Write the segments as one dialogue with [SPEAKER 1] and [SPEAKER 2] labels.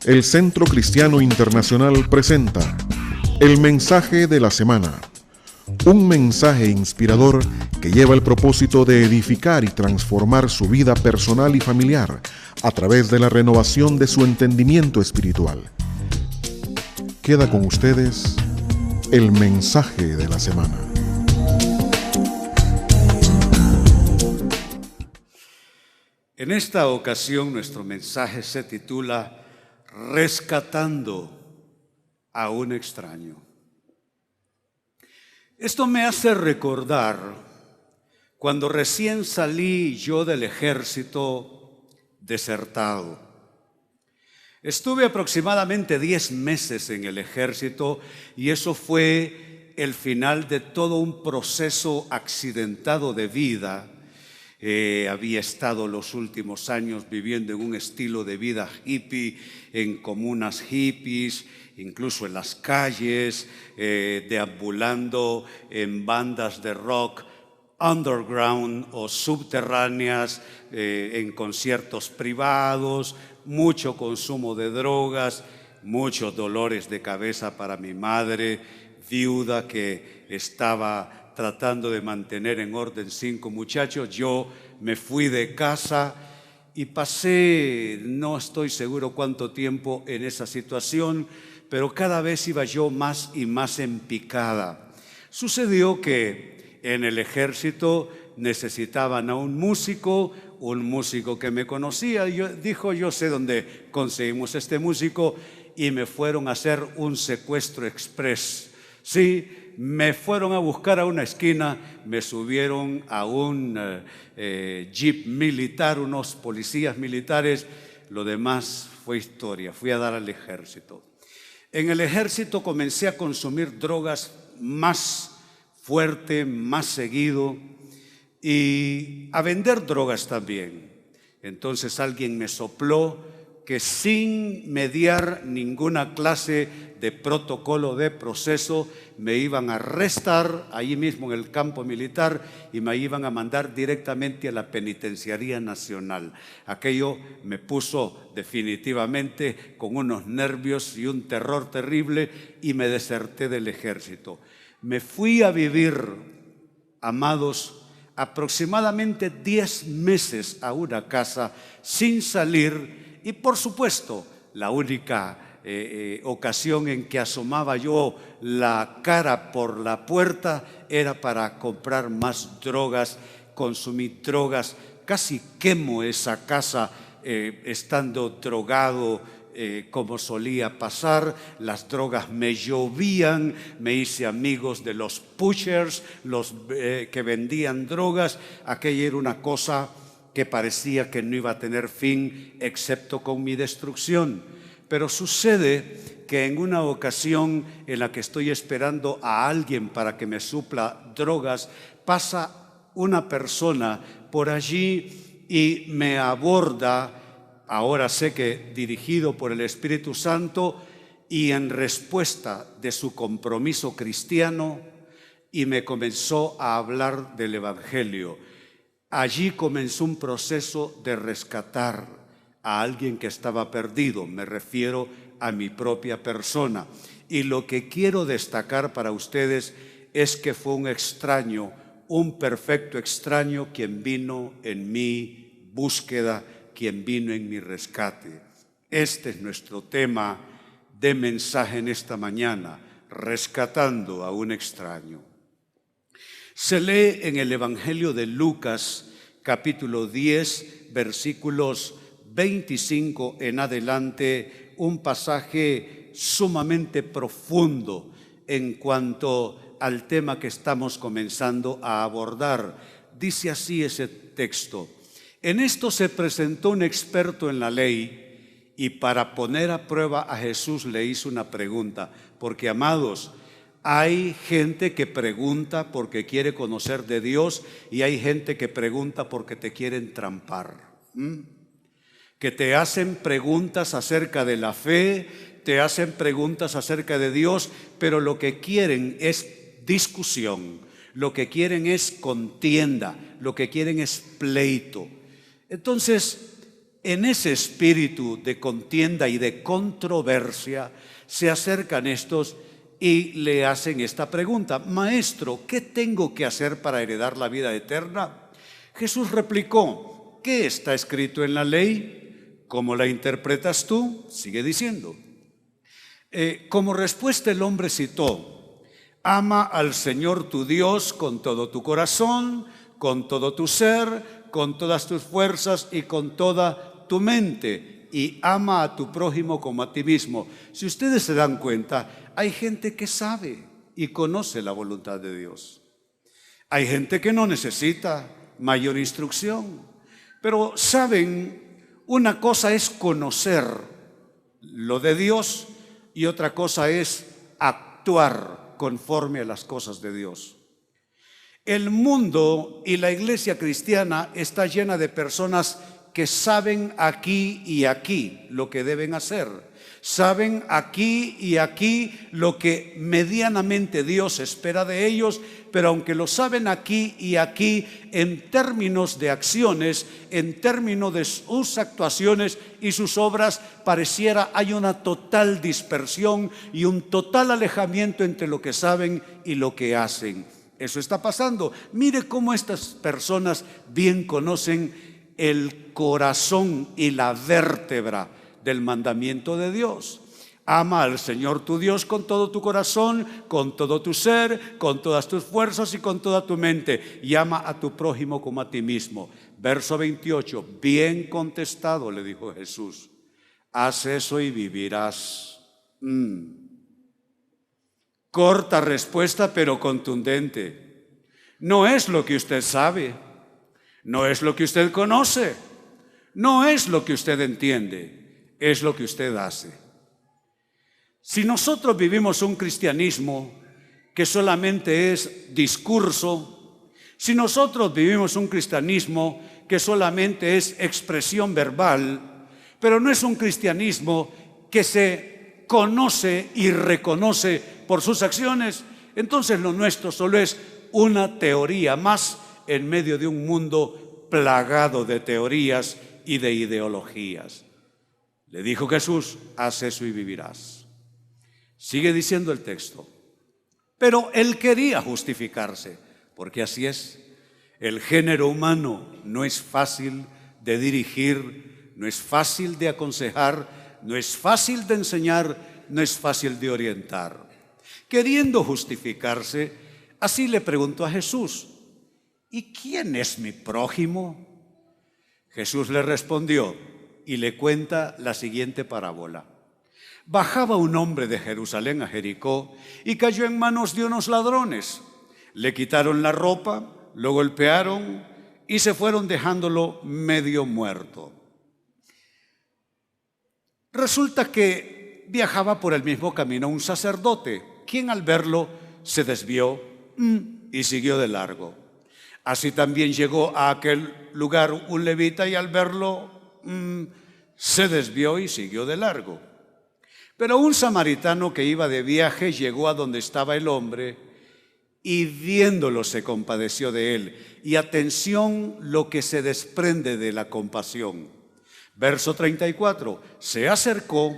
[SPEAKER 1] El Centro Cristiano Internacional presenta el mensaje de la semana. Un mensaje inspirador que lleva el propósito de edificar y transformar su vida personal y familiar a través de la renovación de su entendimiento espiritual. Queda con ustedes el mensaje de la semana.
[SPEAKER 2] En esta ocasión nuestro mensaje se titula Rescatando a un extraño. Esto me hace recordar cuando recién salí yo del ejército desertado. Estuve aproximadamente 10 meses en el ejército y eso fue el final de todo un proceso accidentado de vida. Había estado los últimos años viviendo en un estilo de vida hippie, en comunas hippies, incluso en las calles, deambulando en bandas de rock underground o subterráneas, en conciertos privados, mucho consumo de drogas, muchos dolores de cabeza para mi madre, viuda que estaba tratando de mantener en orden 5 muchachos. Yo me fui de casa y pasé, no estoy seguro cuánto tiempo en esa situación, pero cada vez iba yo más y más en picada. Sucedió que en el ejército necesitaban a un músico que me conocía. Yo sé dónde conseguimos este músico y me fueron a hacer un secuestro express. Sí, me fueron a buscar a una esquina, me subieron a un jeep militar, unos policías militares, lo demás fue historia, fui a dar al ejército. En el ejército comencé a consumir drogas más fuerte, más seguido y a vender drogas también. Entonces alguien me sopló que sin mediar ninguna clase de protocolo de proceso me iban a arrestar allí mismo en el campo militar y me iban a mandar directamente a la Penitenciaría Nacional. Aquello me puso definitivamente con unos nervios y un terror terrible y me deserté del ejército. Me fui a vivir, amados, aproximadamente 10 meses a una casa sin salir. Y por supuesto, la única ocasión en que asomaba yo la cara por la puerta era para comprar más drogas, consumir drogas. Casi quemo esa casa estando drogado como solía pasar. Las drogas me llovían, me hice amigos de los pushers, los que vendían drogas. Aquella era una cosa que parecía que no iba a tener fin excepto con mi destrucción. Pero sucede que en una ocasión en la que estoy esperando a alguien para que me supla drogas, pasa una persona por allí y me aborda, ahora sé que dirigido por el Espíritu Santo y en respuesta de su compromiso cristiano, y me comenzó a hablar del Evangelio. Allí comenzó un proceso de rescatar a alguien que estaba perdido, me refiero a mi propia persona. Y lo que quiero destacar para ustedes es que fue un extraño, un perfecto extraño quien vino en mi búsqueda, quien vino en mi rescate. Este es nuestro tema de mensaje en esta mañana, rescatando a un extraño. Se lee en el Evangelio de Lucas, capítulo 10, versículos 25 en adelante, un pasaje sumamente profundo en cuanto al tema que estamos comenzando a abordar. Dice así ese texto: en esto se presentó un experto en la ley y para poner a prueba a Jesús le hizo una pregunta, porque, amados, hay gente que pregunta porque quiere conocer de Dios y hay gente que pregunta porque te quieren trampar. Que te hacen preguntas acerca de la fe, te hacen preguntas acerca de Dios, pero lo que quieren es discusión, lo que quieren es contienda, lo que quieren es pleito. Entonces, En ese espíritu de contienda y de controversia se acercan estos y le hacen esta pregunta: Maestro, ¿qué tengo que hacer para heredar la vida eterna? Jesús replicó: ¿qué está escrito en la ley? ¿Cómo la interpretas tú? Sigue diciendo. Como respuesta el hombre citó: ama al Señor tu Dios con todo tu corazón, con todo tu ser, con todas tus fuerzas y con toda tu mente, y ama a tu prójimo como a ti mismo. Si ustedes se dan cuenta, hay gente que sabe y conoce la voluntad de Dios. Hay gente que no necesita mayor instrucción, pero saben, una cosa es conocer lo de Dios y otra cosa es actuar conforme a las cosas de Dios. El mundo y la iglesia cristiana está llena de personas que saben aquí y aquí lo que deben hacer. Saben aquí y aquí lo que medianamente Dios espera de ellos, pero aunque lo saben aquí y aquí, en términos de acciones, en términos de sus actuaciones y sus obras, pareciera hay una total dispersión y un total alejamiento entre lo que saben y lo que hacen. Eso está pasando. Mire cómo estas personas bien conocen el corazón y la vértebra del mandamiento de Dios. Ama al Señor tu Dios con todo tu corazón, con todo tu ser, con todas tus fuerzas y con toda tu mente, y ama a tu prójimo como a ti mismo. Verso 28, bien contestado, le dijo Jesús, haz eso y vivirás. Corta respuesta, pero contundente. No es lo que usted sabe, no es lo que usted conoce, no es lo que usted entiende, es lo que usted hace. Si nosotros vivimos un cristianismo que solamente es discurso, si nosotros vivimos un cristianismo que solamente es expresión verbal, pero no es un cristianismo que se conoce y reconoce por sus acciones, entonces lo nuestro solo es una teoría más en medio de un mundo plagado de teorías y de ideologías. Le dijo Jesús, haz eso y vivirás. Sigue diciendo el texto. Pero él quería justificarse, porque así es. El género humano no es fácil de dirigir, no es fácil de aconsejar, no es fácil de enseñar, no es fácil de orientar. Queriendo justificarse, así le preguntó a Jesús, ¿y quién es mi prójimo? Jesús le respondió y le cuenta la siguiente parábola. Bajaba un hombre de Jerusalén a Jericó y cayó en manos de unos ladrones. Le quitaron la ropa, lo golpearon y se fueron dejándolo medio muerto. Resulta que viajaba por el mismo camino un sacerdote, quien al verlo se desvió y siguió de largo. Así también llegó a aquel lugar un levita y al verlo se desvió y siguió de largo. Pero un samaritano que iba de viaje llegó a donde estaba el hombre y viéndolo se compadeció de él. Y atención lo que se desprende de la compasión. Verso 34, se acercó,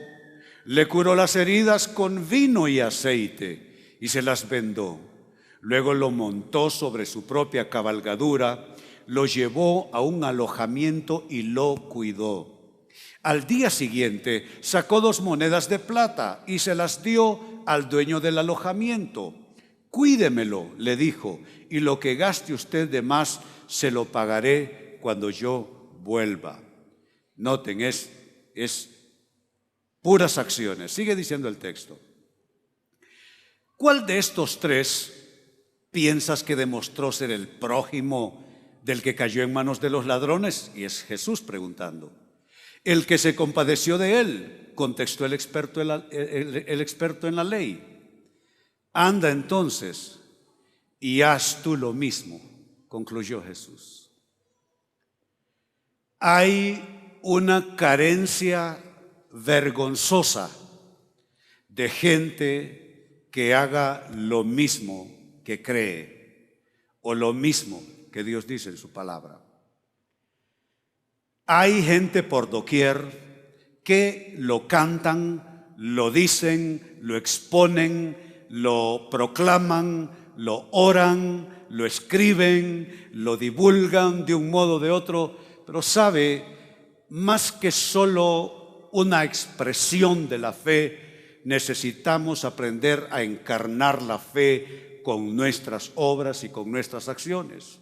[SPEAKER 2] le curó las heridas con vino y aceite y se las vendó. Luego lo montó sobre su propia cabalgadura, lo llevó a un alojamiento y lo cuidó. Al día siguiente sacó 2 monedas de plata y se las dio al dueño del alojamiento. Cuídemelo, le dijo, y lo que gaste usted de más se lo pagaré cuando yo vuelva. Noten, es puras acciones. Sigue diciendo el texto. ¿Cuál de estos 3 piensas que demostró ser el prójimo del que cayó en manos de los ladrones? Y es Jesús preguntando. El que se compadeció de él, contestó el experto en la ley. Anda entonces y haz tú lo mismo, concluyó Jesús. Hay una carencia vergonzosa de gente que haga lo mismo que cree o lo mismo que Dios dice en su palabra. Hay gente por doquier que lo cantan, lo dicen, lo exponen, lo proclaman, lo oran, lo escriben, lo divulgan de un modo o de otro, pero sabe, más que solo una expresión de la fe, necesitamos aprender a encarnar la fe con nuestras obras y con nuestras acciones.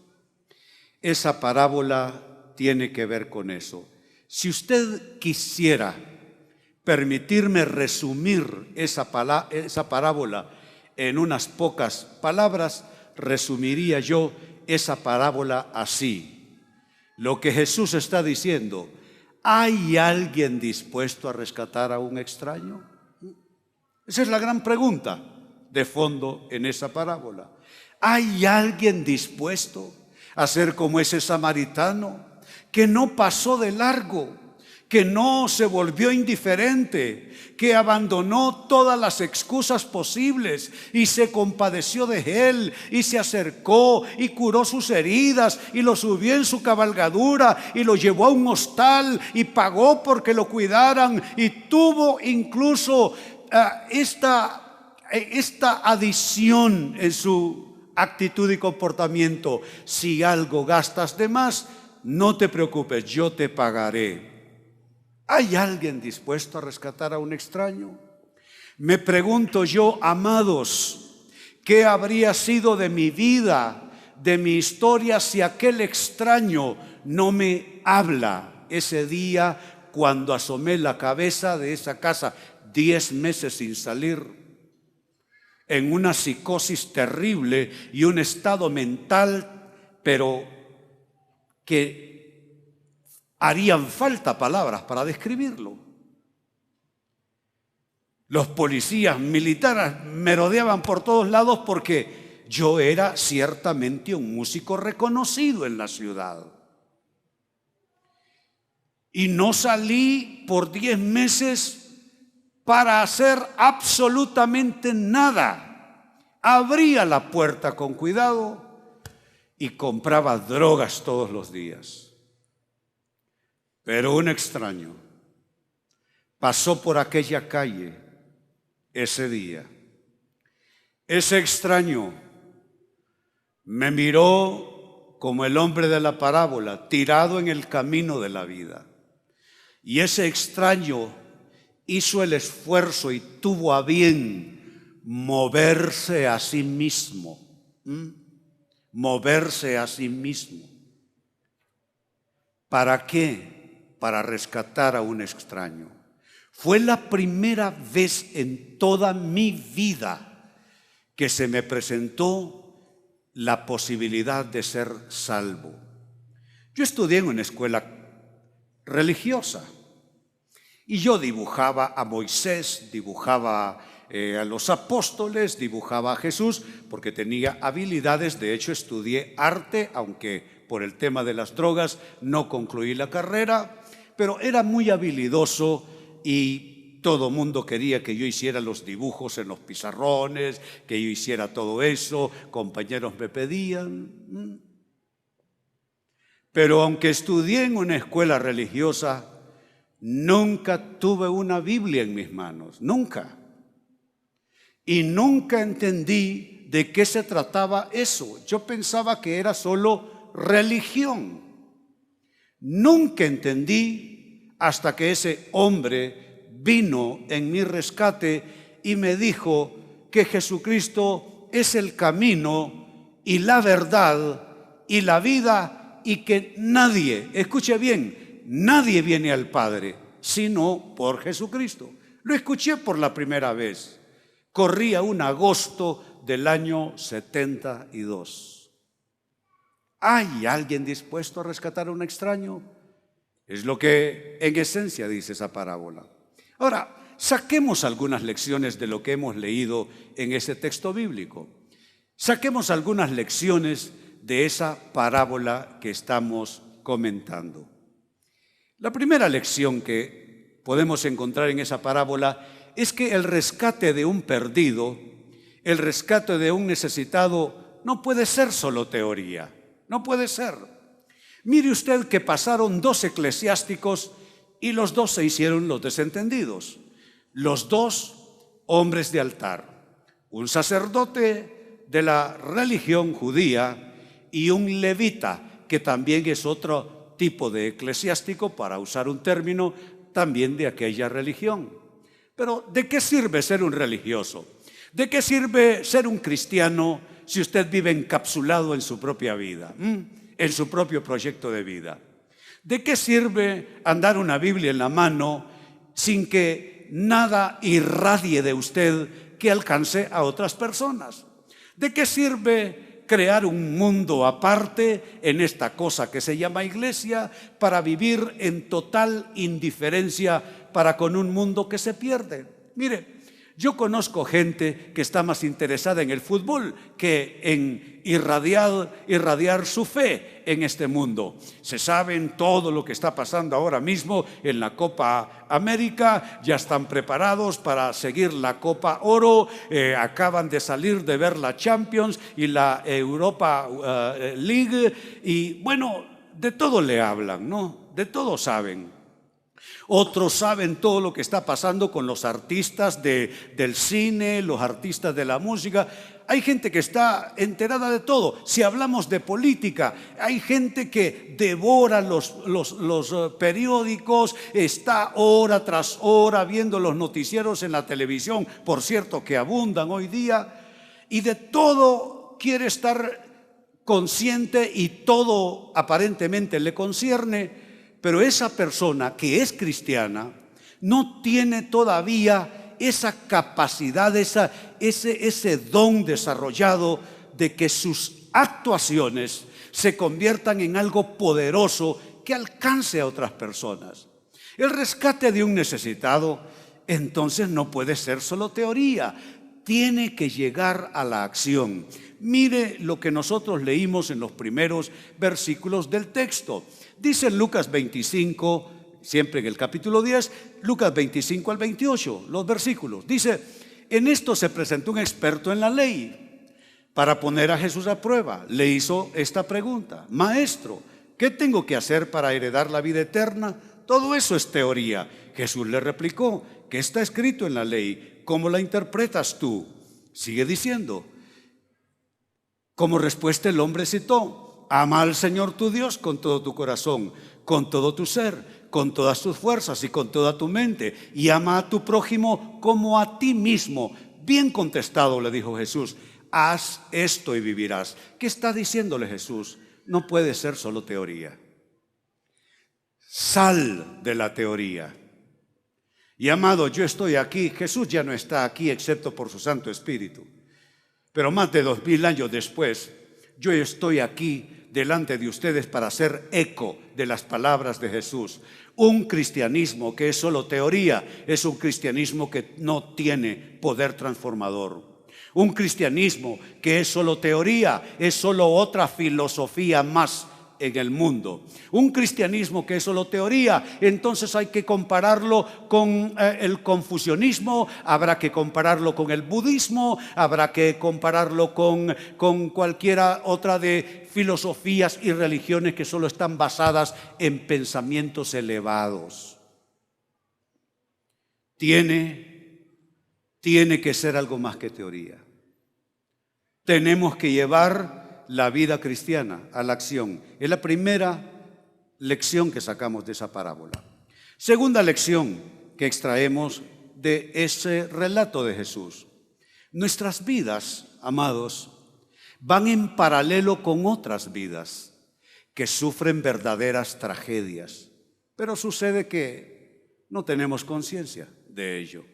[SPEAKER 2] Esa parábola tiene que ver con eso. Si usted quisiera permitirme resumir esa parábola en unas pocas palabras, resumiría yo esa parábola así. Lo que Jesús está diciendo: ¿hay alguien dispuesto a rescatar a un extraño? Esa es la gran pregunta de fondo en esa parábola. ¿Hay alguien dispuesto a ser como ese samaritano que no pasó de largo, que no se volvió indiferente, que abandonó todas las excusas posibles y se compadeció de él y se acercó y curó sus heridas y lo subió en su cabalgadura y lo llevó a un hostal y pagó porque lo cuidaran y tuvo incluso esta adición en su actitud y comportamiento? Si algo gastas de más, no te preocupes, yo te pagaré. ¿Hay alguien dispuesto a rescatar a un extraño? Me pregunto yo, amados, ¿qué habría sido de mi vida, de mi historia, si aquel extraño no me habla ese día cuando asomé la cabeza de esa casa, 10 meses sin salir, en una psicosis terrible y un estado mental, pero que harían falta palabras para describirlo? Los policías militares me rodeaban por todos lados porque yo era ciertamente un músico reconocido en la ciudad. Y no salí por 10 meses para hacer absolutamente nada. Abría la puerta con cuidado y compraba drogas todos los días. Pero un extraño pasó por aquella calle ese día. Ese extraño me miró como el hombre de la parábola, tirado en el camino de la vida. Y ese extraño hizo el esfuerzo y tuvo a bien moverse a sí mismo. Moverse a sí mismo. ¿Para qué? Para rescatar a un extraño. Fue la primera vez en toda mi vida que se me presentó la posibilidad de ser salvo. Yo estudié en una escuela religiosa y yo dibujaba a Moisés, dibujaba a los apóstoles, dibujaba a Jesús, porque tenía habilidades. De hecho, estudié arte, aunque por el tema de las drogas no concluí la carrera, pero era muy habilidoso y todo mundo quería que yo hiciera los dibujos en los pizarrones, que yo hiciera todo eso, compañeros me pedían. Pero aunque estudié en una escuela religiosa, nunca tuve una Biblia en mis manos, nunca. Y nunca entendí de qué se trataba eso. Yo pensaba que era solo religión. Nunca entendí hasta que ese hombre vino en mi rescate y me dijo que Jesucristo es el camino y la verdad y la vida, y que nadie, escuche bien, nadie viene al Padre sino por Jesucristo. Lo escuché por la primera vez. Corría un agosto del año 72. ¿Hay alguien dispuesto a rescatar a un extraño? Es lo que en esencia dice esa parábola. Ahora, saquemos algunas lecciones de lo que hemos leído en ese texto bíblico. Saquemos algunas lecciones de esa parábola que estamos comentando. La primera lección que podemos encontrar en esa parábola es que el rescate de un perdido, el rescate de un necesitado, no puede ser solo teoría. No puede ser. Mire usted que pasaron 2 eclesiásticos y los 2 se hicieron los desentendidos. Los 2 hombres de altar, un sacerdote de la religión judía y un levita, que también es otro tipo de eclesiástico, para usar un término también de aquella religión. Pero ¿de qué sirve ser un religioso? ¿De qué sirve ser un cristiano si usted vive encapsulado en su propia vida, en su propio proyecto de vida? ¿De qué sirve andar una Biblia en la mano sin que nada irradie de usted que alcance a otras personas? ¿De qué sirve crear un mundo aparte en esta cosa que se llama iglesia para vivir en total indiferencia para con un mundo que se pierde? Mire, yo conozco gente que está más interesada en el fútbol que en irradiar su fe en este mundo. Se saben todo lo que está pasando ahora mismo en la Copa América, ya están preparados para seguir la Copa Oro, acaban de salir de ver la Champions y la Europa League, y bueno, de todo le hablan, ¿no? De todo saben. Otros saben todo lo que está pasando con los artistas del cine, los artistas de la música. Hay gente que está enterada de todo. Si hablamos de política, hay gente que devora los periódicos, está hora tras hora viendo los noticieros en la televisión, por cierto, que abundan hoy día, y de todo quiere estar consciente y todo aparentemente le concierne. Pero esa persona que es cristiana no tiene todavía esa capacidad, ese don desarrollado de que sus actuaciones se conviertan en algo poderoso que alcance a otras personas. El rescate de un necesitado entonces no puede ser solo teoría, tiene que llegar a la acción. Mire lo que nosotros leímos en los primeros versículos del texto. Dice Lucas 25, siempre en el capítulo 10, Lucas 25 al 28, los versículos. Dice, en esto se presentó un experto en la ley para poner a Jesús a prueba. Le hizo esta pregunta: Maestro, ¿qué tengo que hacer para heredar la vida eterna? Todo eso es teoría. Jesús le replicó: ¿qué está escrito en la ley? ¿Cómo la interpretas tú? Sigue diciendo. Como respuesta el hombre citó: ama al Señor tu Dios con todo tu corazón, con todo tu ser, con todas tus fuerzas y con toda tu mente, y ama a tu prójimo como a ti mismo. Bien contestado, le dijo Jesús, haz esto y vivirás. ¿Qué está diciéndole Jesús? No puede ser solo teoría. Sal de la teoría. Y amado, yo estoy aquí, Jesús ya no está aquí excepto por su Santo Espíritu, pero más de 2000 años después, yo estoy aquí delante de ustedes para hacer eco de las palabras de Jesús. Un cristianismo que es solo teoría es un cristianismo que no tiene poder transformador. Un cristianismo que es solo teoría es solo otra filosofía más en el mundo. Un cristianismo que es solo teoría, entonces hay que compararlo con el confucianismo, habrá que compararlo con el budismo, habrá que compararlo con cualquiera otra de filosofías y religiones que solo están basadas en pensamientos elevados. Tiene que ser algo más que teoría. Tenemos que llevar la vida cristiana a la acción. Es la primera lección que sacamos de esa parábola. Segunda lección que extraemos de ese relato de Jesús. Nuestras vidas, amados, van en paralelo con otras vidas que sufren verdaderas tragedias, pero sucede que no tenemos conciencia de ello.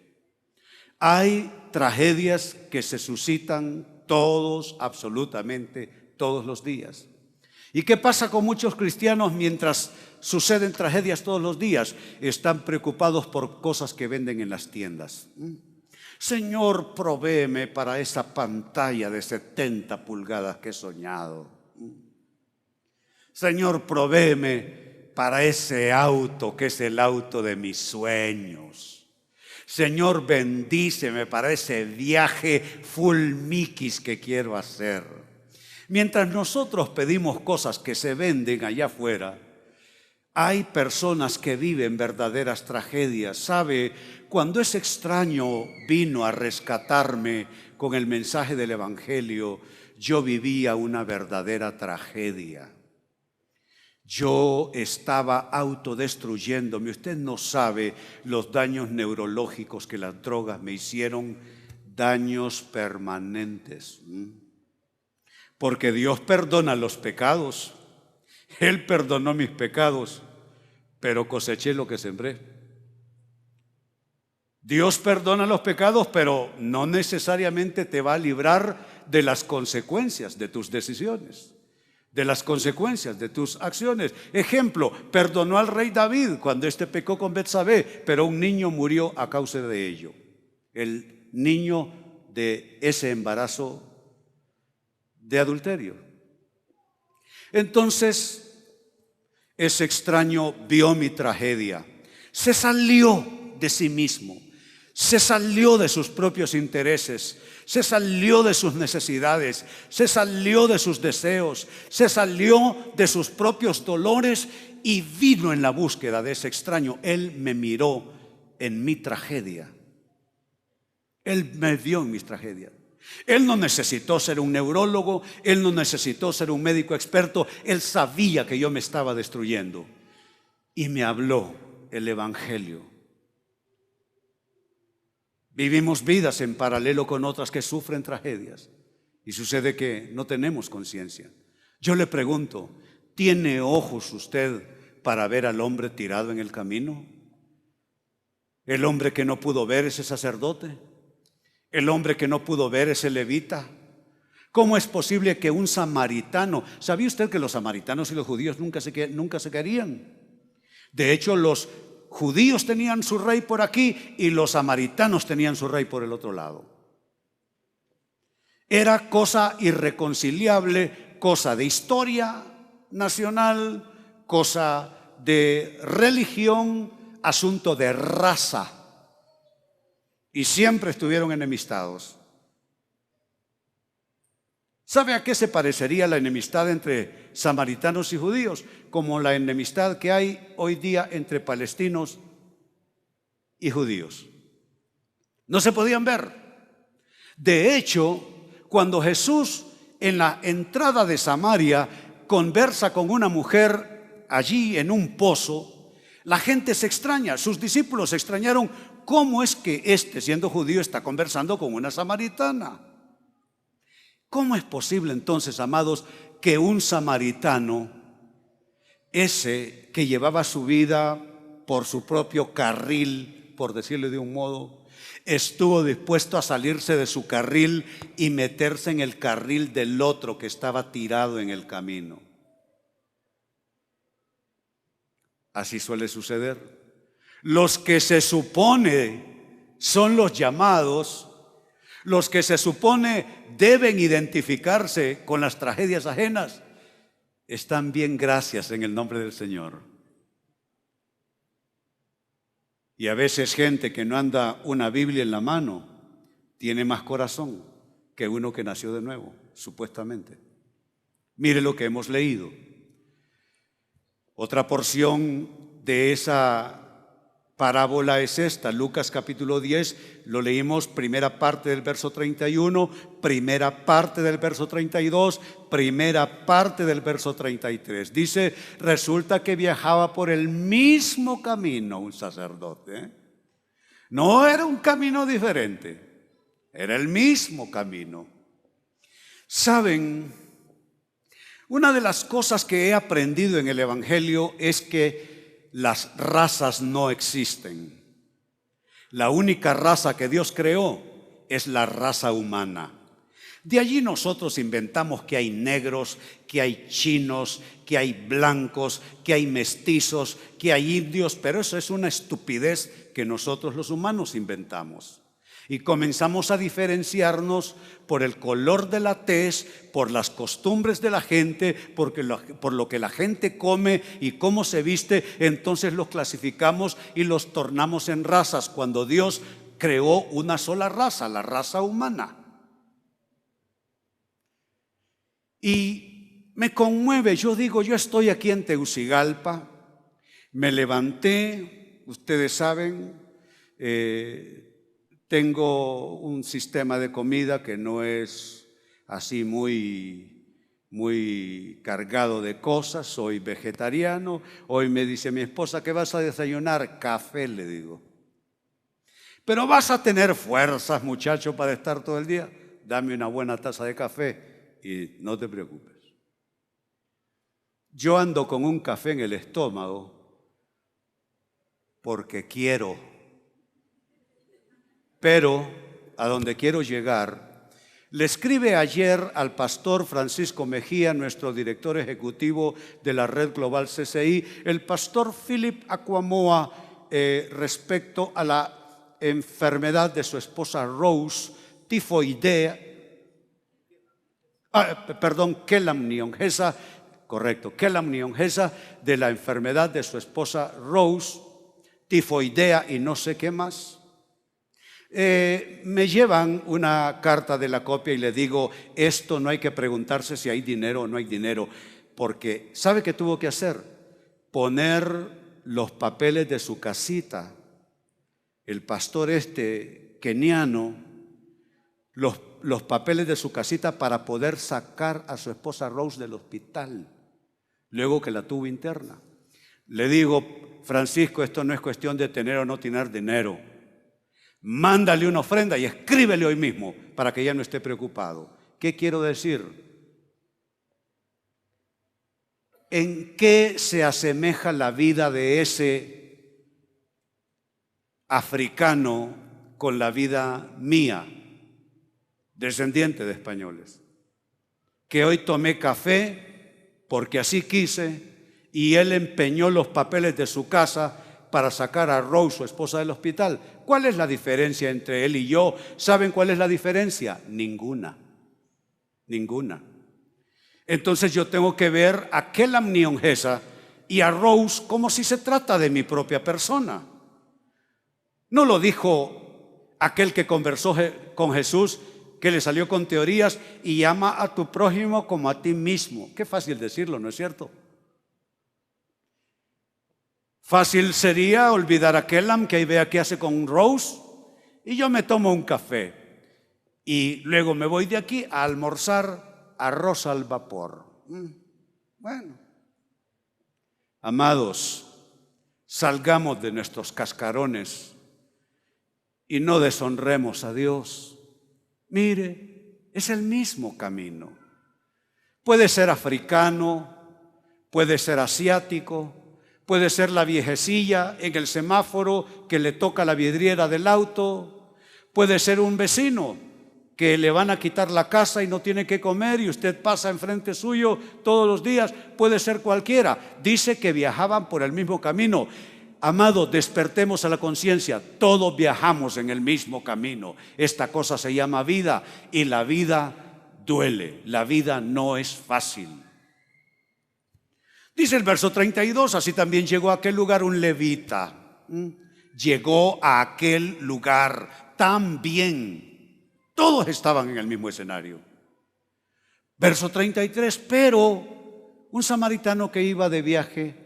[SPEAKER 2] Hay tragedias que se suscitan todos, absolutamente todos los días. ¿Y qué pasa con muchos cristianos mientras suceden tragedias todos los días? Están preocupados por cosas que venden en las tiendas. Señor, provéeme para esa pantalla de 70 pulgadas que he soñado. Señor, provéeme para ese auto que es el auto de mis sueños. Señor, bendíceme para ese viaje full Mikis que quiero hacer. Mientras nosotros pedimos cosas que se venden allá afuera, hay personas que viven verdaderas tragedias. ¿Sabe? Cuando ese extraño vino a rescatarme con el mensaje del Evangelio, yo vivía una verdadera tragedia. Yo estaba autodestruyéndome. Usted no sabe los daños neurológicos que las drogas me hicieron, daños permanentes. Porque Dios perdona los pecados. Él perdonó mis pecados, pero coseché lo que sembré. Dios perdona los pecados, pero no necesariamente te va a librar de las consecuencias de tus decisiones, de las consecuencias de tus acciones. Ejemplo, perdonó al rey David cuando éste pecó con Betsabé, pero un niño murió a causa de ello. El niño de ese embarazo de adulterio. Entonces, ese extraño vio mi tragedia, se salió de sí mismo, se salió de sus propios intereses, se salió de sus necesidades, se salió de sus deseos, se salió de sus propios dolores y vino en la búsqueda de ese extraño. Él me miró en mi tragedia, Él me vio en mis tragedias. Él no necesitó ser un neurólogo, él no necesitó ser un médico experto, él sabía que yo me estaba destruyendo y me habló el Evangelio. Vivimos vidas en paralelo con otras que sufren tragedias y sucede que no tenemos conciencia. Yo le pregunto, ¿tiene ojos usted para ver al hombre tirado en el camino? ¿El hombre que no pudo ver ese sacerdote? ¿El hombre que no pudo ver ese levita? ¿Cómo es posible que un samaritano? ¿Sabía usted que los samaritanos y los judíos nunca se querían? De hecho, los judíos tenían su rey por aquí y los samaritanos tenían su rey por el otro lado. Era cosa irreconciliable, cosa de historia nacional, cosa de religión, asunto de raza. Y siempre estuvieron enemistados. ¿Sabe a qué se parecería la enemistad entre samaritanos y judíos? Como la enemistad que hay hoy día entre palestinos y judíos. No se podían ver. De hecho, cuando Jesús en la entrada de Samaria conversa con una mujer allí en un pozo, la gente se extraña, sus discípulos se extrañaron. ¿Cómo es que este, siendo judío, está conversando con una samaritana? ¿Cómo es posible entonces, amados, que un samaritano, ese que llevaba su vida por su propio carril, por decirlo de un modo, estuvo dispuesto a salirse de su carril y meterse en el carril del otro que estaba tirado en el camino? Así suele suceder. Los que se supone son los llamados, los que se supone deben identificarse con las tragedias ajenas, están bien, gracias, en el nombre del Señor. Y a veces gente que no anda una Biblia en la mano tiene más corazón que uno que nació de nuevo, supuestamente. Mire lo que hemos leído. Otra porción de esa parábola es esta, Lucas capítulo 10, lo leímos primera parte del verso 31, primera parte del verso 32, primera parte del verso 33. Dice, resulta que viajaba por el mismo camino un sacerdote. No era un camino diferente, era el mismo camino. ¿Saben? Una de las cosas que he aprendido en el Evangelio es que las razas no existen. La única raza que Dios creó es la raza humana. De allí nosotros inventamos que hay negros, que hay chinos, que hay blancos, que hay mestizos, que hay indios, pero eso es una estupidez que nosotros los humanos inventamos. Y comenzamos a diferenciarnos por el color de la tez, por las costumbres de la gente, por lo que la gente come y cómo se viste. Entonces los clasificamos y los tornamos en razas, cuando Dios creó una sola raza, la raza humana. Y me conmueve, yo digo, yo estoy aquí en Tegucigalpa, me levanté, ustedes saben, tengo un sistema de comida que no es así muy cargado de cosas, soy vegetariano. Hoy me dice mi esposa, ¿qué vas a desayunar? Café, le digo. Pero vas a tener fuerzas, muchacho, para estar todo el día. Dame una buena taza de café y no te preocupes. Yo ando con un café en el estómago porque quiero. Pero a donde quiero llegar, le escribe ayer al pastor Francisco Mejía, nuestro director ejecutivo de la Red Global CCI, el pastor Philip Aquamoa, respecto a la enfermedad de su esposa Rose, tifoidea, quelamniongesa, correcto, quelamniongesa, de la enfermedad de su esposa Rose, tifoidea y no sé qué más. Me llevan una carta de la copia y le digo, esto no hay que preguntarse si hay dinero o no hay dinero, porque ¿sabe qué tuvo que hacer? Poner los papeles de su casita. El pastor keniano, los papeles de su casita para poder sacar a su esposa Rose del hospital, luego que la tuvo interna. Le digo, Francisco, esto no es cuestión de tener o no tener dinero. Mándale una ofrenda y escríbele hoy mismo para que ya no esté preocupado. ¿Qué quiero decir? ¿En qué se asemeja la vida de ese africano con la vida mía, descendiente de españoles? Que hoy tomé café porque así quise y él empeñó los papeles de su casa para sacar a Rose, su esposa, del hospital. ¿Cuál es la diferencia entre él y yo? ¿Saben cuál es la diferencia? Ninguna. Ninguna. Entonces yo tengo que ver a quelamniongesa y a Rose como si se trata de mi propia persona. No lo dijo aquel que conversó con Jesús, que le salió con teorías, y ama a tu prójimo como a ti mismo. Qué fácil decirlo, ¿no es cierto? Fácil sería olvidar a Kelam, que ahí vea qué hace con Rose, y yo me tomo un café. Y luego me voy de aquí a almorzar arroz al vapor. Bueno, amados, salgamos de nuestros cascarones y no deshonremos a Dios. Mire, es el mismo camino. Puede ser africano, puede ser asiático, puede ser la viejecilla en el semáforo que le toca la vidriera del auto, puede ser un vecino que le van a quitar la casa y no tiene que comer y usted pasa enfrente suyo todos los días, puede ser cualquiera. Dice que viajaban por el mismo camino. Amado, despertemos a la conciencia, todos viajamos en el mismo camino. Esta cosa se llama vida y la vida duele, la vida no es fácil. Dice el verso 32, así también llegó a aquel lugar un levita. Llegó a aquel lugar también. Todos estaban en el mismo escenario. Verso 33, pero un samaritano que iba de viaje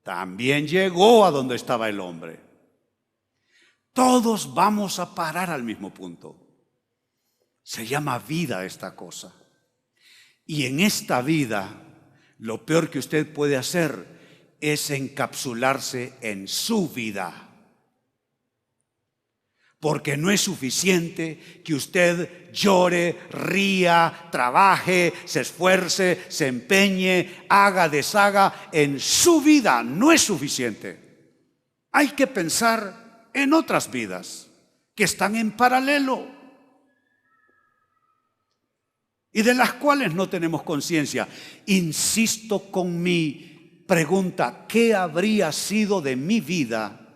[SPEAKER 2] también llegó a donde estaba el hombre. Todos vamos a parar al mismo punto. Se llama vida esta cosa. Y en esta vida, lo peor que usted puede hacer es encapsularse en su vida. Porque no es suficiente que usted llore, ría, trabaje, se esfuerce, se empeñe, haga, deshaga en su vida. No es suficiente. Hay que pensar en otras vidas que están en paralelo y de las cuales no tenemos conciencia. Insisto con mi pregunta, ¿qué habría sido de mi vida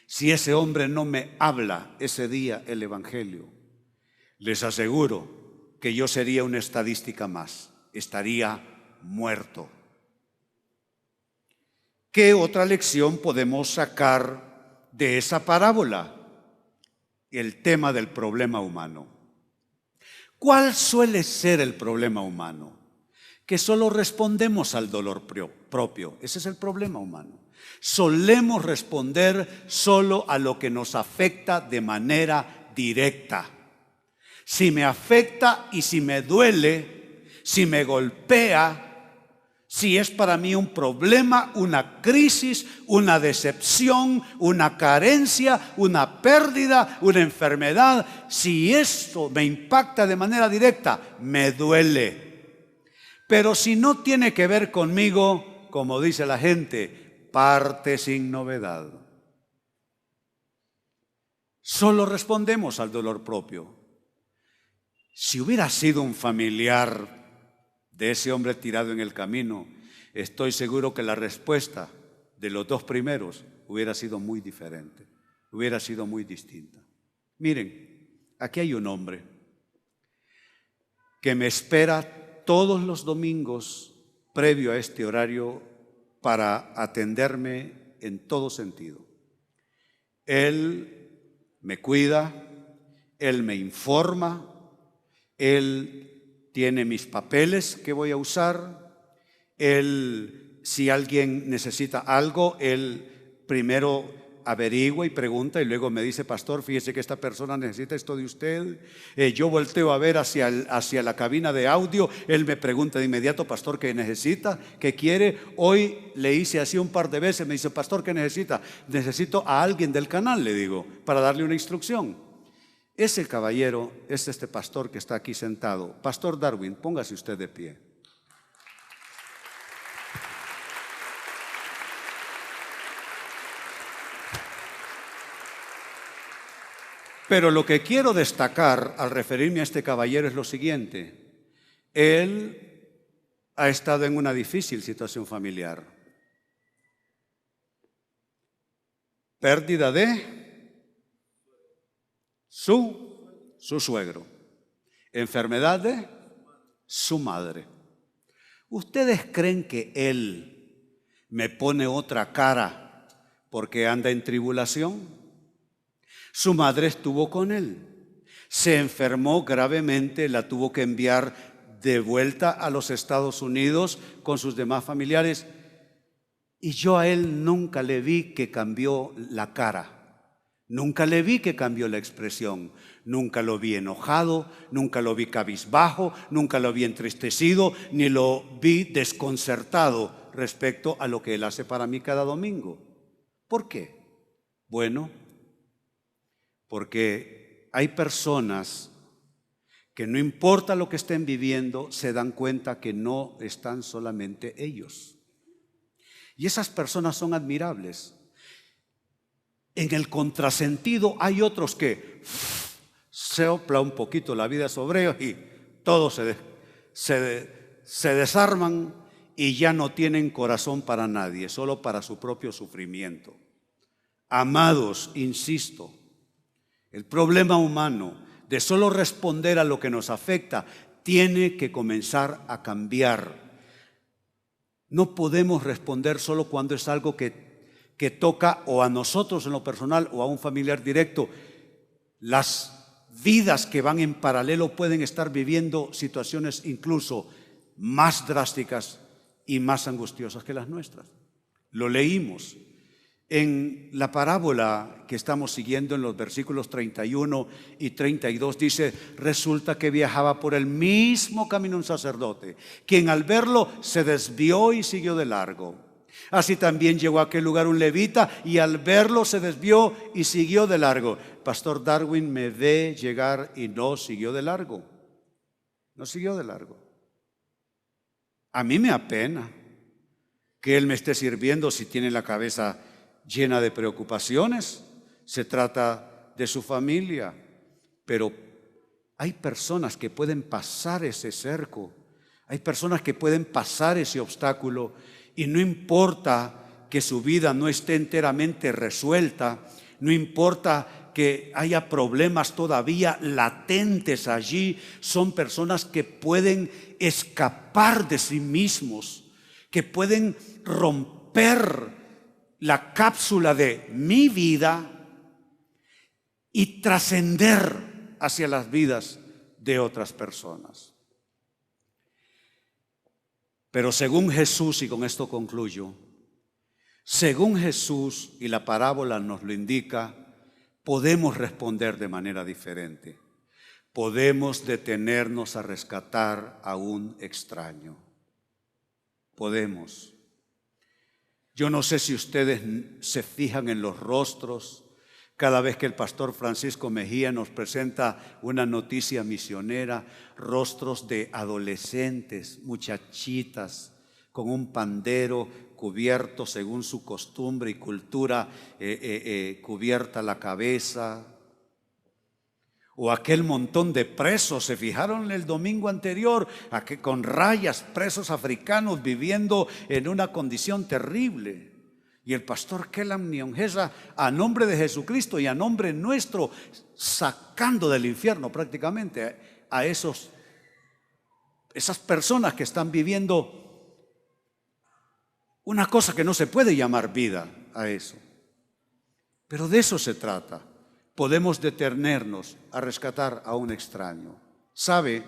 [SPEAKER 2] si ese hombre no me habla ese día el Evangelio? Les aseguro que yo sería una estadística más, estaría muerto. ¿Qué otra lección podemos sacar de esa parábola? El tema del problema humano. ¿Cuál suele ser el problema humano? que solo respondemos al dolor propio. Ese es el problema humano. Solemos responder solo a lo que nos afecta de manera directa. Si me afecta y si me duele, si me golpea, si es para mí un problema, una crisis, una decepción, una carencia, una pérdida, una enfermedad, si eso me impacta de manera directa, me duele. Pero si no tiene que ver conmigo, como dice la gente, parte sin novedad. Solo respondemos al dolor propio. Si hubiera sido un familiar de ese hombre tirado en el camino, estoy seguro que la respuesta de los dos primeros hubiera sido muy diferente, hubiera sido muy distinta. Miren, aquí hay un hombre que me espera todos los domingos previo a este horario para atenderme en todo sentido. Él me cuida, él me informa, él tiene mis papeles que voy a usar. Él, si alguien necesita algo, él primero averigua y pregunta y luego me dice: pastor, fíjese que esta persona necesita esto de usted. Yo volteo a ver hacia la cabina de audio, él me pregunta de inmediato: pastor, ¿qué necesita? ¿Qué quiere? Hoy le hice así un par de veces, me dice: pastor, ¿qué necesita? Necesito a alguien del canal, le digo, para darle una instrucción. Ese caballero es este pastor que está aquí sentado. Pastor Darwin, póngase usted de pie. Pero lo que quiero destacar al referirme a este caballero es lo siguiente. Él ha estado en una difícil situación familiar. Pérdida de su suegro. Enfermedad de su madre. ¿Ustedes creen que él me pone otra cara porque anda en tribulación? Su madre estuvo con él. Se enfermó gravemente, la tuvo que enviar de vuelta a los Estados Unidos con sus demás familiares. Y yo a él nunca le vi que cambió la cara. Nunca le vi que cambió la expresión, nunca lo vi enojado, nunca lo vi cabizbajo, nunca lo vi entristecido, ni lo vi desconcertado respecto a lo que él hace para mí cada domingo. ¿Por qué? Bueno, porque hay personas que no importa lo que estén viviendo, se dan cuenta que no están solamente ellos. Y esas personas son admirables. En el contrasentido hay otros que sopla un poquito la vida sobre ellos y todos se desarman y ya no tienen corazón para nadie, solo para su propio sufrimiento. Amados, insisto, el problema humano de solo responder a lo que nos afecta tiene que comenzar a cambiar. No podemos responder solo cuando es algo que toca o a nosotros en lo personal o a un familiar directo. Las vidas que van en paralelo pueden estar viviendo situaciones incluso más drásticas y más angustiosas que las nuestras. Lo leímos en la parábola que estamos siguiendo en los versículos 31 y 32. Dice: resulta que viajaba por el mismo camino un sacerdote, quien al verlo se desvió y siguió de largo. Así también llegó a aquel lugar un levita y al verlo se desvió y siguió de largo. Pastor Darwin me ve llegar y no siguió de largo. No siguió de largo. A mí me apena que él me esté sirviendo si tiene la cabeza llena de preocupaciones. Se trata de su familia. Pero hay personas que pueden pasar ese cerco. Hay personas que pueden pasar ese obstáculo. Y no importa que su vida no esté enteramente resuelta, no importa que haya problemas todavía latentes allí, son personas que pueden escapar de sí mismos, que pueden romper la cápsula de mi vida y trascender hacia las vidas de otras personas. Pero según Jesús, y con esto concluyo, según Jesús, y la parábola nos lo indica, podemos responder de manera diferente. Podemos detenernos a rescatar a un extraño. Podemos. Yo no sé si ustedes se fijan en los rostros cada vez que el pastor Francisco Mejía nos presenta una noticia misionera, rostros de adolescentes, muchachitas, con un pandero cubierto según su costumbre y cultura, cubierta la cabeza. O aquel montón de presos, ¿se fijaron el domingo anterior? Con rayas, presos africanos viviendo en una condición terrible. Y el pastor Kelam Nyongesa, a nombre de Jesucristo y a nombre nuestro, sacando del infierno prácticamente a esas personas que están viviendo una cosa que no se puede llamar vida a eso. Pero de eso se trata. Podemos detenernos a rescatar a un extraño. ¿Sabe?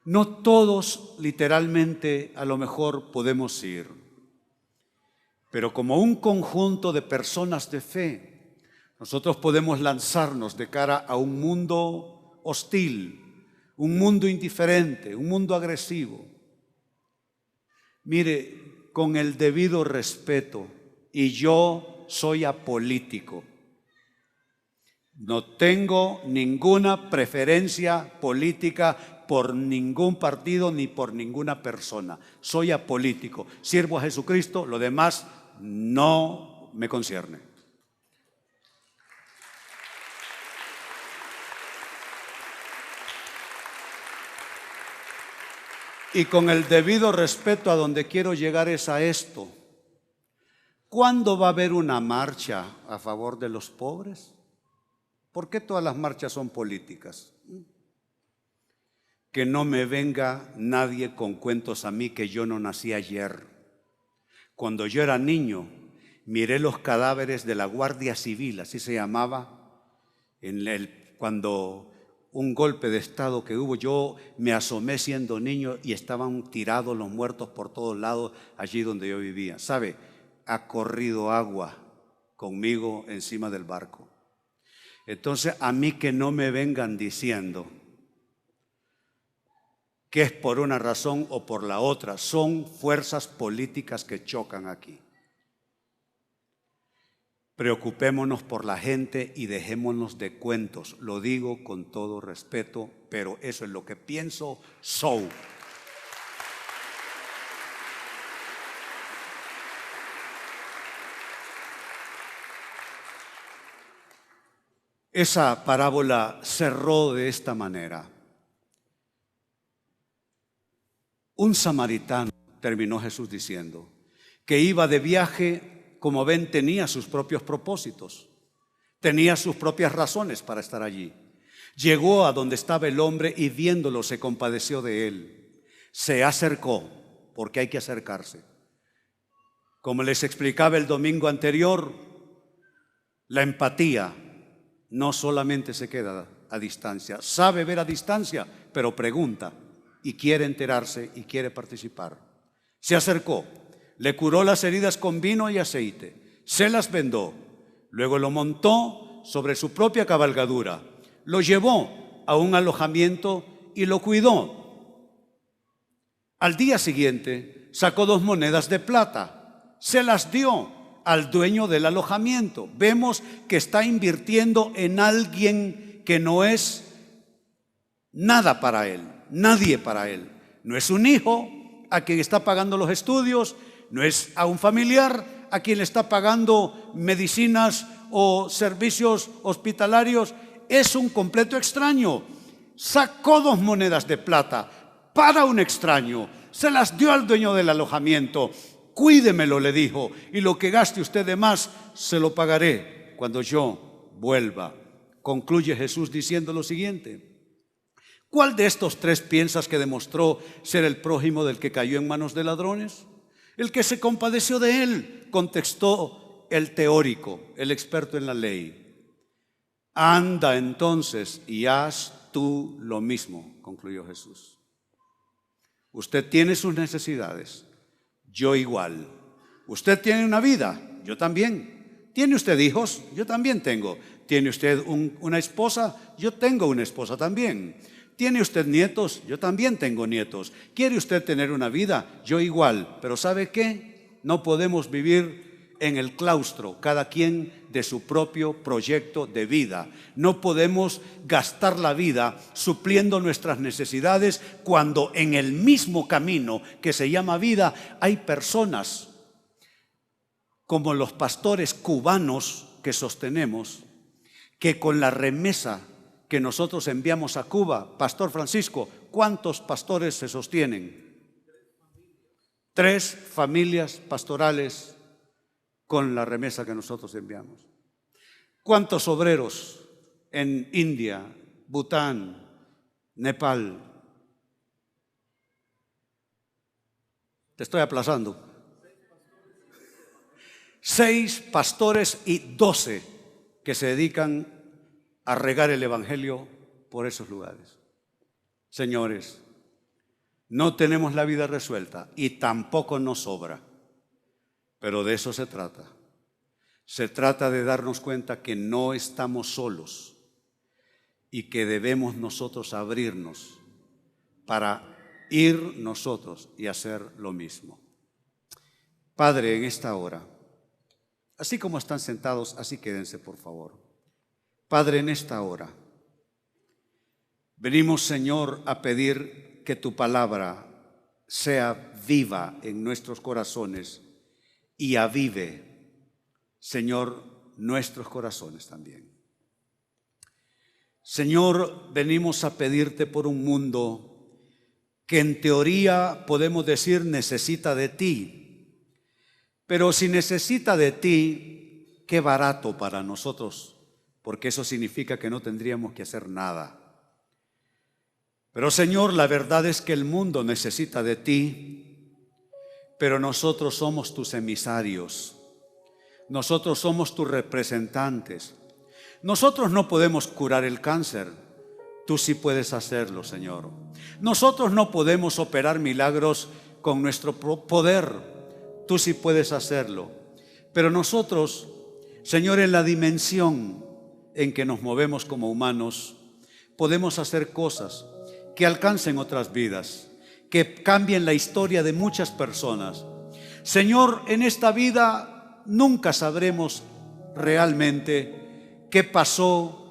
[SPEAKER 2] No todos literalmente a lo mejor podemos ir, pero como un conjunto de personas de fe, nosotros podemos lanzarnos de cara a un mundo hostil, un mundo indiferente, un mundo agresivo. Mire, con el debido respeto, y yo soy apolítico. No tengo ninguna preferencia política por ningún partido ni por ninguna persona. Soy apolítico. Sirvo a Jesucristo, lo demás no me concierne. Y con el debido respeto a donde quiero llegar es a esto. ¿Cuándo va a haber una marcha a favor de los pobres? ¿Por qué todas las marchas son políticas? Que no me venga nadie con cuentos a mí que yo no nací ayer. Cuando yo era niño, miré los cadáveres de la Guardia Civil, así se llamaba, cuando un golpe de Estado que hubo, yo me asomé siendo niño y estaban tirados los muertos por todos lados allí donde yo vivía. ¿Sabe? Ha corrido agua conmigo encima del barco. Entonces, a mí que no me vengan diciendo que es por una razón o por la otra. Son fuerzas políticas que chocan aquí. Preocupémonos por la gente y dejémonos de cuentos. Lo digo con todo respeto, pero eso es lo que pienso. Esa parábola cerró de esta manera. Un samaritano, terminó Jesús diciendo, que iba de viaje, como ven, tenía sus propios propósitos, tenía sus propias razones para estar allí. Llegó a donde estaba el hombre y viéndolo se compadeció de él. Se acercó, porque hay que acercarse. Como les explicaba el domingo anterior, la empatía no solamente se queda a distancia, sabe ver a distancia, pero pregunta y quiere enterarse y quiere participar. Se acercó, le curó las heridas con vino y aceite, se las vendó, luego lo montó sobre su propia cabalgadura, lo llevó a un alojamiento y lo cuidó. Al día siguiente sacó 2 monedas de plata, se las dio al dueño del alojamiento. Vemos que está invirtiendo en alguien que no es nada para él, nadie para él. No es un hijo a quien está pagando los estudios, no es a un familiar a quien le está pagando medicinas o servicios hospitalarios, es un completo extraño. Sacó 2 monedas de plata para un extraño, se las dio al dueño del alojamiento. Cuídemelo, le dijo, y lo que gaste usted de más, se lo pagaré cuando yo vuelva. Concluye Jesús diciendo lo siguiente: ¿cuál de estos 3 piensas que demostró ser el prójimo del que cayó en manos de ladrones? El que se compadeció de él, contestó el teórico, el experto en la ley. Anda entonces y haz tú lo mismo, concluyó Jesús. Usted tiene sus necesidades, yo igual. Usted tiene una vida, yo también. ¿Tiene usted hijos? Yo también tengo. ¿Tiene usted una esposa? Yo tengo una esposa también. ¿Tiene usted nietos? Yo también tengo nietos. ¿Quiere usted tener una vida? Yo igual. Pero ¿sabe qué? No podemos vivir en el claustro, cada quien de su propio proyecto de vida. No podemos gastar la vida supliendo nuestras necesidades cuando en el mismo camino que se llama vida hay personas como los pastores cubanos que sostenemos, que con la remesa que nosotros enviamos a Cuba, Pastor Francisco, ¿cuántos pastores se sostienen? 3 familias pastorales con la remesa que nosotros enviamos. ¿Cuántos obreros en India, Bután, Nepal? Te estoy aplazando. 6 pastores y 12 que se dedican a regar el evangelio por esos lugares. Señores, no tenemos la vida resuelta y tampoco nos sobra, pero de eso se trata. Se trata de darnos cuenta que no estamos solos y que debemos nosotros abrirnos para ir nosotros y hacer lo mismo. Padre, en esta hora, así como están sentados, así quédense, por favor. Padre, en esta hora, venimos, Señor, a pedir que tu palabra sea viva en nuestros corazones y avive, Señor, nuestros corazones también. Señor, venimos a pedirte por un mundo que en teoría podemos decir necesita de ti, pero si necesita de ti, qué barato para nosotros, porque eso significa que no tendríamos que hacer nada. Pero Señor, la verdad es que el mundo necesita de ti, pero nosotros somos tus emisarios, nosotros somos tus representantes. Nosotros no podemos curar el cáncer, tú sí puedes hacerlo, Señor. Nosotros no podemos operar milagros con nuestro poder, tú sí puedes hacerlo. Pero nosotros, Señor, en la dimensión en que nos movemos como humanos, podemos hacer cosas que alcancen otras vidas, que cambien la historia de muchas personas. Señor, en esta vida nunca sabremos realmente qué pasó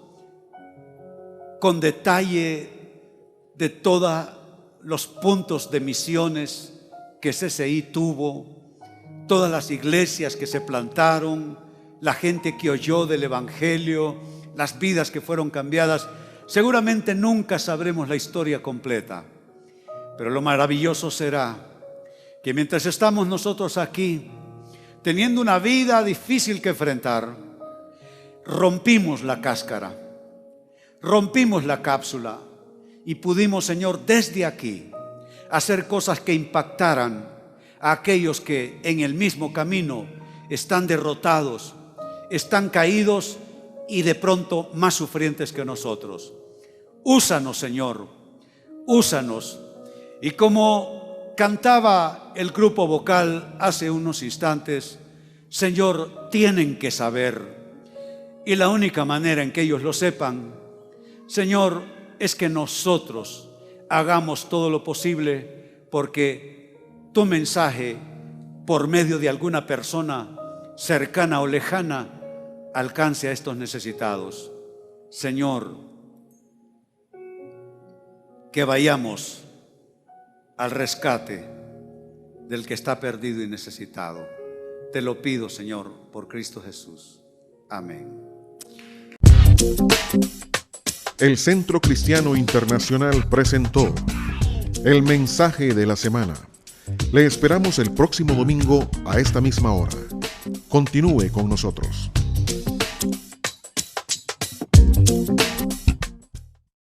[SPEAKER 2] con detalle de todos los puntos de misiones que CCI tuvo, todas las iglesias que se plantaron, la gente que oyó del evangelio, las vidas que fueron cambiadas. Seguramente nunca sabremos la historia completa, pero lo maravilloso será que mientras estamos nosotros aquí, teniendo una vida difícil que enfrentar, rompimos la cáscara, rompimos la cápsula y pudimos, Señor, desde aquí hacer cosas que impactaran a aquellos que en el mismo camino están derrotados, están caídos y de pronto más sufrientes que nosotros. Úsanos, Señor, úsanos. Y como cantaba el grupo vocal hace unos instantes, Señor, tienen que saber. Y la única manera en que ellos lo sepan, Señor, es que nosotros hagamos todo lo posible porque tu mensaje, por medio de alguna persona cercana o lejana, alcance a estos necesitados. Señor, que vayamos al rescate del que está perdido y necesitado. Te lo pido, Señor, por Cristo Jesús. Amén.
[SPEAKER 1] El Centro Cristiano Internacional presentó el mensaje de la semana. Le esperamos el próximo domingo a esta misma hora. Continúe con nosotros.